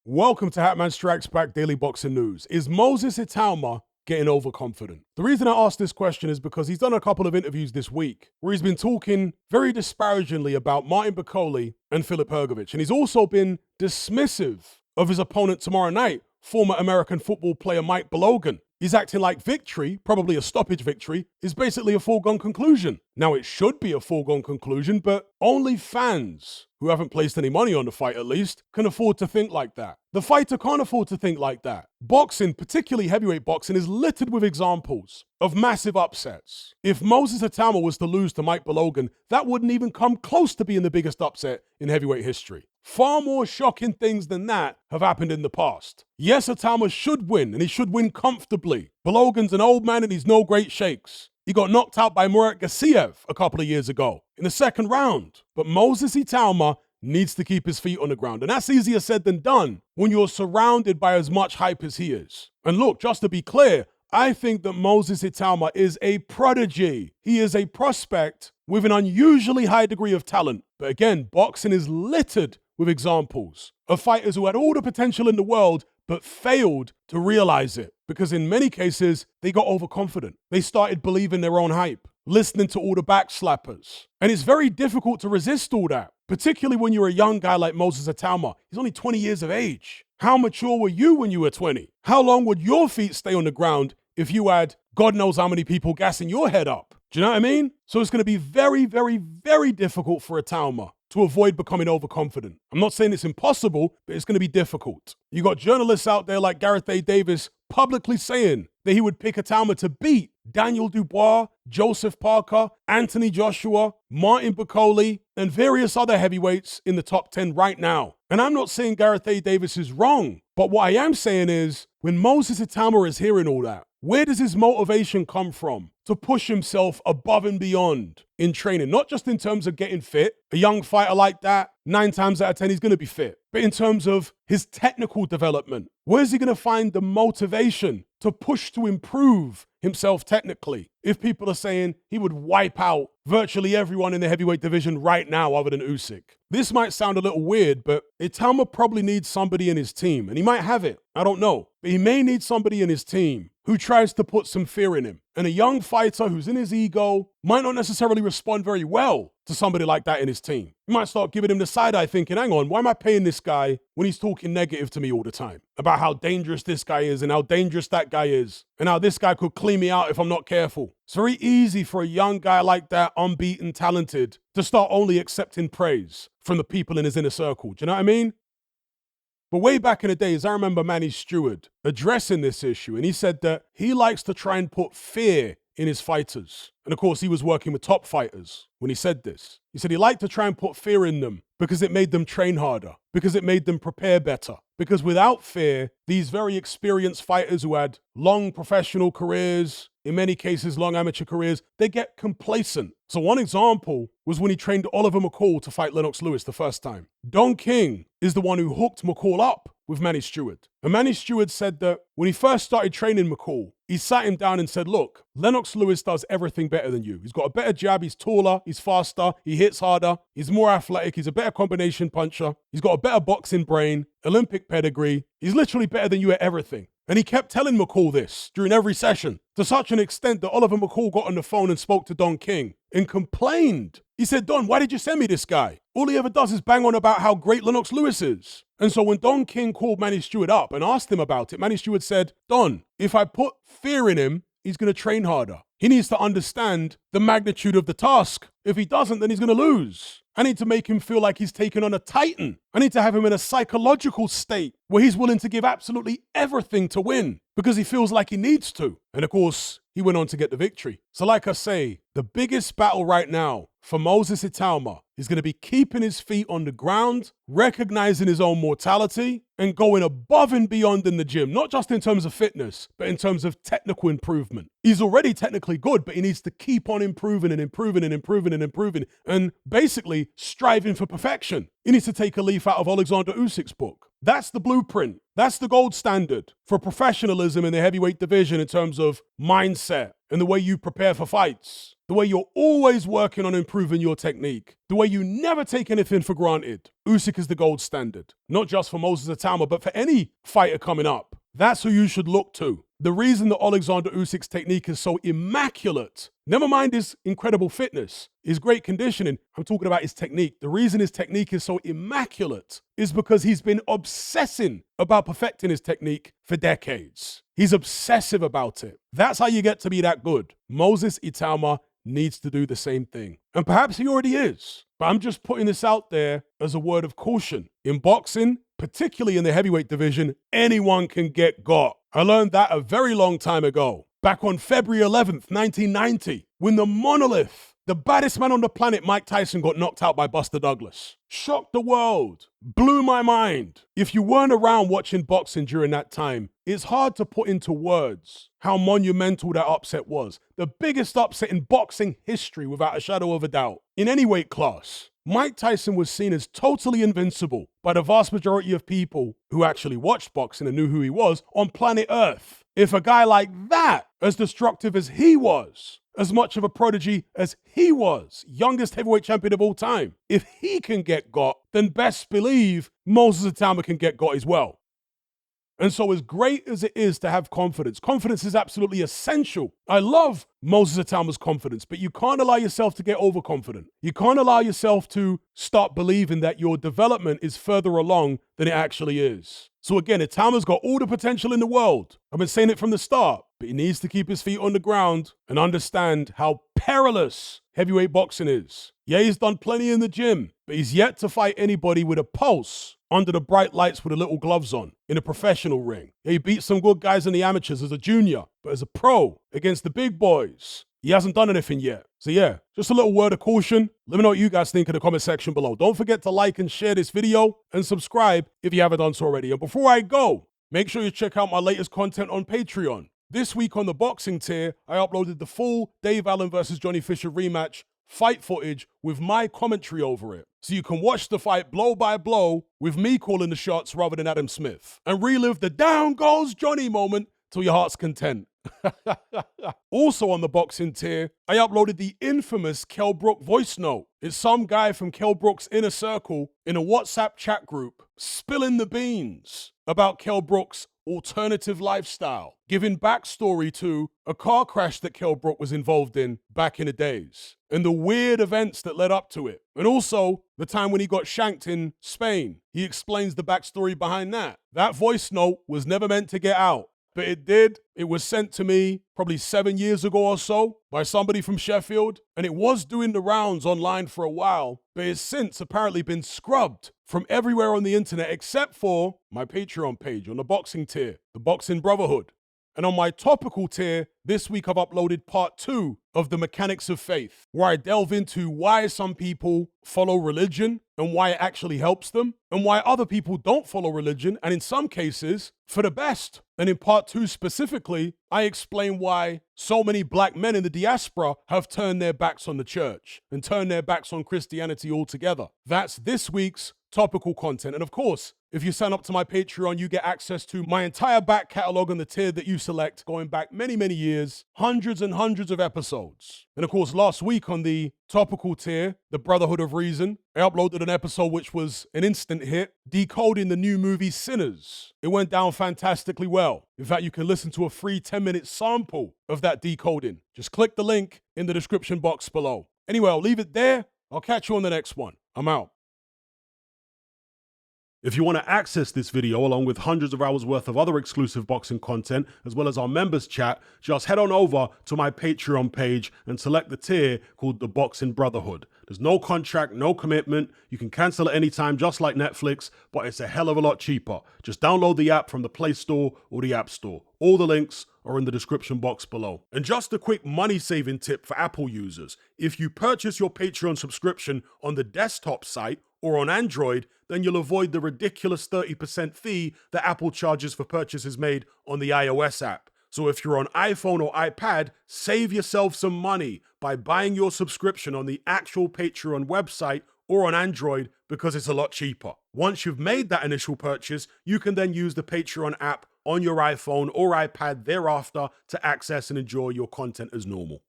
Welcome to Hatman Strikes Back Daily Boxing News. Is Moses Itauma getting overconfident? The reason I ask this question is because he's done a couple of interviews this week where he's been talking very disparagingly about Martin Bakole and Filip Hrgovic. And he's also been dismissive of his opponent tomorrow night, former American football player Mike Balogun. He's acting like victory, probably a stoppage victory, is basically a foregone conclusion. Now, it should be a foregone conclusion, but only fans who haven't placed any money on the fight, at least, can afford to think like that. The fighter can't afford to think like that. Boxing, particularly heavyweight boxing, is littered with examples of massive upsets. If Moses Itauma was to lose to Mike Balogun, that wouldn't even come close to being the biggest upset in heavyweight history. Far more shocking things than that have happened in the past. Yes, Itauma should win, and he should win comfortably. Balogun's an old man and he's no great shakes. He got knocked out by Murat Gassiev a couple of years ago in the second round. But Moses Itauma needs to keep his feet on the ground. And that's easier said than done when you're surrounded by as much hype as he is. And look, just to be clear, I think that Moses Itauma is a prodigy. He is a prospect with an unusually high degree of talent. But again, boxing is littered with examples of fighters who had all the potential in the world but failed to realize it. Because in many cases, they got overconfident. They started believing their own hype, listening to all the backslappers. And it's very difficult to resist all that, particularly when you're a young guy like Moses Itauma. He's only 20 years of age. How mature were you when you were 20? How long would your feet stay on the ground if you had God knows how many people gassing your head up? Do you know what I mean? So it's going to be very, very, very difficult for Itauma to avoid becoming overconfident. I'm not saying it's impossible, but it's going to be difficult. You got journalists out there like Gareth A. Davis publicly saying that he would pick Itauma to beat Daniel Dubois, Joseph Parker, Anthony Joshua, Martin Bakole, and various other heavyweights in the top 10 right now. And I'm not saying Gareth A. Davis is wrong, but what I am saying is when Moses Itauma is hearing all that, where does his motivation come from to push himself above and beyond in training? Not just in terms of getting fit. A young fighter like that, 9 times out of 10, he's going to be fit. But in terms of his technical development, where's he going to find the motivation to push to improve himself technically if people are saying he would wipe out virtually everyone in the heavyweight division right now other than Usyk? This might sound a little weird, but Itauma probably needs somebody in his team, and he might have it. I don't know. But he may need somebody in his team who tries to put some fear in him. And a young fighter who's in his ego might not necessarily respond very well to somebody like that in his team. You might start giving him the side eye thinking, hang on, why am I paying this guy when he's talking negative to me all the time about how dangerous this guy is and how dangerous that guy is and how this guy could clean me out if I'm not careful. It's very easy for a young guy like that, unbeaten, talented, to start only accepting praise from the people in his inner circle. Do you know what I mean? But way back in the days, I remember Manny Stewart addressing this issue, and he said that he likes to try and put fear in his fighters. And of course, he was working with top fighters when he said this. He said he liked to try and put fear in them because it made them train harder, because it made them prepare better. Because without fear, these very experienced fighters who had long professional careers, in many cases long amateur careers, they get complacent. So one example was when he trained Oliver McCall to fight Lennox Lewis the first time. Don King is the one who hooked McCall up with Manny Stewart. And Manny Stewart said that when he first started training McCall, he sat him down and said, look, Lennox Lewis does everything better than you. He's got a better jab, he's taller, he's faster, he hits harder, he's more athletic, he's a better combination puncher, he's got a better boxing brain, Olympic pedigree, he's literally better than you at everything. And he kept telling McCall this during every session, to such an extent that Oliver McCall got on the phone and spoke to Don King and complained. He said, Don, why did you send me this guy? All he ever does is bang on about how great Lennox Lewis is. And so when Don King called Manny Stewart up and asked him about it, Manny Stewart said, Don, if I put fear in him, he's going to train harder. He needs to understand the magnitude of the task. If he doesn't, then he's going to lose. I need to make him feel like he's taken on a titan. I need to have him in a psychological state where he's willing to give absolutely everything to win because he feels like he needs to. And of course, he went on to get the victory. So like I say, the biggest battle right now for Moses Itauma is going to be keeping his feet on the ground, recognizing his own mortality, and going above and beyond in the gym, not just in terms of fitness, but in terms of technical improvement. He's already technically good, but he needs to keep on improving and improving and improving and improving, and basically striving for perfection. He needs to take a leaf out of Alexander Usyk's book. That's the blueprint. That's the gold standard for professionalism in the heavyweight division in terms of mindset and the way you prepare for fights, the way you're always working on improving your technique, the way you never take anything for granted. Usyk is the gold standard, not just for Moses Itauma, but for any fighter coming up. That's who you should look to. The reason that Alexander Usyk's technique is so immaculate, never mind his incredible fitness, his great conditioning, I'm talking about his technique. The reason his technique is so immaculate is because he's been obsessing about perfecting his technique for decades. He's obsessive about it. That's how you get to be that good. Moses Itauma needs to do the same thing. And perhaps he already is. But I'm just putting this out there as a word of caution. In boxing, particularly in the heavyweight division, anyone can get got. I learned that a very long time ago, back on February 11th, 1990, when the monolith, the baddest man on the planet, Mike Tyson, got knocked out by Buster Douglas. Shocked the world. Blew my mind. If you weren't around watching boxing during that time, it's hard to put into words how monumental that upset was. The biggest upset in boxing history, without a shadow of a doubt, in any weight class. Mike Tyson was seen as totally invincible by the vast majority of people who actually watched boxing and knew who he was on planet Earth. If a guy like that, as destructive as he was, as much of a prodigy as he was, youngest heavyweight champion of all time, if he can get got, then best believe Moses Itauma can get got as well. And so as great as it is to have confidence, confidence is absolutely essential. I love Moses Itauma's confidence, but you can't allow yourself to get overconfident. You can't allow yourself to start believing that your development is further along than it actually is. So again, Itauma's got all the potential in the world. I've been saying it from the start, but he needs to keep his feet on the ground and understand how perilous heavyweight boxing is. Yeah, he's done plenty in the gym, but he's yet to fight anybody with a pulse under the bright lights with the little gloves on in a professional ring. Yeah, he beat some good guys in the amateurs as a junior, but as a pro against the big boys, he hasn't done anything yet. So yeah, just a little word of caution. Let me know what you guys think in the comment section below. Don't forget to like and share this video and subscribe if you haven't done so already. And before I go, make sure you check out my latest content on Patreon. This week on the boxing tier, I uploaded the full Dave Allen versus Johnny Fisher rematch fight footage with my commentary over it. So you can watch the fight blow by blow with me calling the shots rather than Adam Smith and relive the down goes Johnny moment till your heart's content. Also on the boxing tier, I uploaded the infamous Kell Brook voice note. It's some guy from Kell Brook's inner circle in a WhatsApp chat group spilling the beans about Kell Brook's alternative lifestyle, giving backstory to a car crash that Kell Brook was involved in back in the days, and the weird events that led up to it. And also, the time when he got shanked in Spain. He explains the backstory behind that. That voice note was never meant to get out, but it did. It was sent to me probably 7 years ago or so by somebody from Sheffield, and it was doing the rounds online for a while, but it's since apparently been scrubbed from everywhere on the internet except for my Patreon page on the boxing tier, the Boxing Brotherhood. And on my topical tier, this week I've uploaded part 2 of The Mechanics of Faith, where I delve into why some people follow religion and why it actually helps them, and why other people don't follow religion, and in some cases, for the best. And in part 2 specifically, I explain why so many black men in the diaspora have turned their backs on the church and turned their backs on Christianity altogether. That's this week's topical content. And of course, if you sign up to my Patreon, you get access to my entire back catalog on the tier that you select, going back many, many years, hundreds and hundreds of episodes. And of course, last week on the topical tier, the Brotherhood of Reason, I uploaded an episode which was an instant hit, decoding the new movie Sinners. It went down fantastically well. In fact, you can listen to a free 10-minute sample of that decoding. Just click the link in the description box below. Anyway, I'll leave it there. I'll catch you on the next one. I'm out. If you want to access this video along with hundreds of hours worth of other exclusive boxing content, as well as our members chat, just head on over to my Patreon page and select the tier called the Boxing Brotherhood. There's no contract, no commitment. You can cancel at any time, just like Netflix, but it's a hell of a lot cheaper. Just download the app from the Play Store or the App Store. All the links are in the description box below. And just a quick money-saving tip for Apple users. If you purchase your Patreon subscription on the desktop site or on Android, then you'll avoid the ridiculous 30% fee that Apple charges for purchases made on the iOS app. So if you're on iPhone or iPad, save yourself some money by buying your subscription on the actual Patreon website or on Android because it's a lot cheaper. Once you've made that initial purchase, you can then use the Patreon app on your iPhone or iPad thereafter to access and enjoy your content as normal.